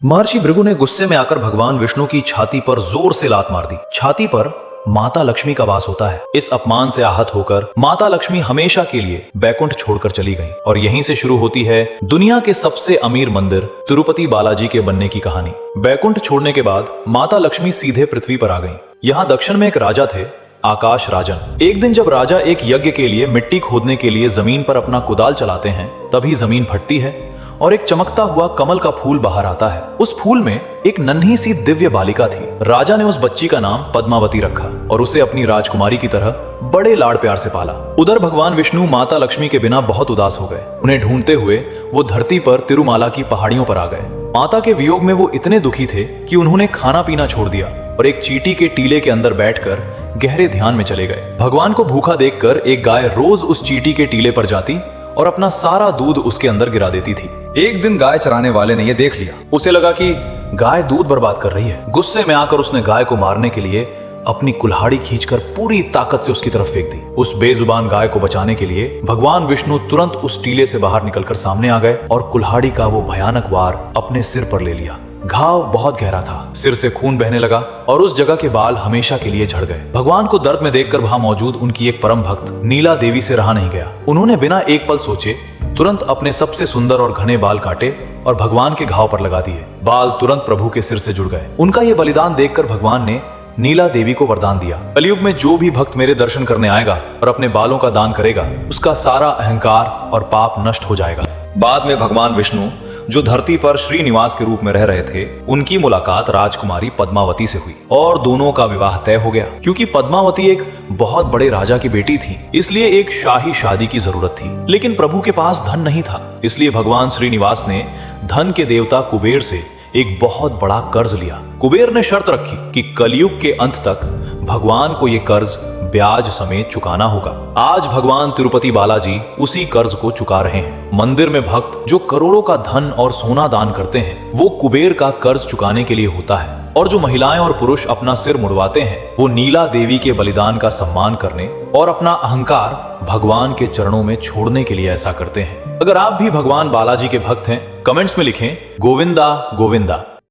महर्षि भृगु ने गुस्से में आकर भगवान विष्णु की छाती पर जोर से लात मार दी। छाती पर माता लक्ष्मी का वास होता है। इस अपमान से आहत होकर माता लक्ष्मी हमेशा के लिए बैकुंठ छोड़कर चली गईं और यहीं से शुरू होती है दुनिया के सबसे अमीर मंदिर तिरुपति बालाजी के बनने की कहानी। बैकुंठ छोड़ने के बाद माता लक्ष्मी सीधे पृथ्वी पर आ गईं। यहाँ दक्षिण में एक राजा थे, आकाश राजन। एक दिन जब राजा एक यज्ञ के लिए मिट्टी खोदने के लिए जमीन पर अपना कुदाल चलाते हैं, तभी जमीन फटती है और एक चमकता हुआ कमल का फूल बाहर आता है। उस फूल में एक नन्ही सी दिव्य बालिका थी। राजा ने उस बच्ची का नाम पद्मावती रखा और उसे अपनी राजकुमारी की तरह बड़े लाड़ प्यार से पाला। उधर भगवान विष्णु माता लक्ष्मी के बिना बहुत उदास हो गए। उन्हें ढूंढते हुए वो धरती पर तिरुमाला की पहाड़ियों पर आ गए। माता के वियोग में वो इतने दुखी थे कि उन्होंने खाना पीना छोड़ दिया और एक चींटी के टीले के अंदर बैठकर गहरे ध्यान में चले गए। भगवान को भूखा देखकर एक गाय रोज उस चींटी के टीले पर जाती और अपना सारा दूध उसके अंदर गिरा देती थी। एक दिन गाय चराने वाले ने यह देख लिया। उसे लगा कि गाय दूध बर्बाद कर रही है। गुस्से में आकर उसने गाय को मारने के लिए अपनी कुल्हाड़ी खींचकर पूरी ताकत से उसकी तरफ फेंक दी। उस बेजुबान गाय को बचाने के लिए भगवान विष्णु तुरंत उस टीले से बाहर निकलकर सामने आ गए और कुल्हाड़ी का वो भयानक वार अपने सिर पर ले लिया। घाव बहुत गहरा था, सिर से खून बहने लगा और उस जगह के बाल हमेशा के लिए झड़ गए। भगवान को दर्द में देखकर वहां मौजूद उनकी एक परम भक्त नीला देवी से रहा नहीं गया। उन्होंने बिना एक पल सोचे तुरंत अपने सबसे सुंदर और घने बाल काटे और भगवान के घाव पर लगा दिए। बाल तुरंत प्रभु के सिर से जुड़ गए। उनका ये बलिदान देखकर भगवान ने नीला देवी को वरदान दिया, कलयुग में जो भी भक्त मेरे दर्शन करने आएगा और अपने बालों का दान करेगा, उसका सारा अहंकार और पाप नष्ट हो जाएगा। बाद में भगवान विष्णु जो धरती पर श्रीनिवास के रूप में रह रहे थे, उनकी मुलाकात राजकुमारी पद्मावती से हुई और दोनों का विवाह तय हो गया। क्योंकि पद्मावती एक बहुत बड़े राजा की बेटी थी, इसलिए एक शाही शादी की जरूरत थी। लेकिन प्रभु के पास धन नहीं था, इसलिए भगवान श्रीनिवास ने धन के देवता कुबेर से एक बहुत बड़ा कर्ज लिया। कुबेर ने शर्त रखी कि कलयुग के अंत तक भगवान को ये कर्ज ब्याज समेत चुकाना होगा। आज भगवान तिरुपति बालाजी उसी कर्ज को चुका रहे हैं। मंदिर में भक्त जो करोड़ों का धन और सोना दान करते हैं, वो कुबेर का कर्ज चुकाने के लिए होता है। और जो महिलाएं और पुरुष अपना सिर मुड़वाते हैं, वो नीला देवी के बलिदान का सम्मान करने और अपना अहंकार भगवान के चरणों में छोड़ने के लिए ऐसा करते हैं। अगर आप भी भगवान बालाजी के भक्त हैं, कमेंट्स में लिखें गोविंदा गोविंदा।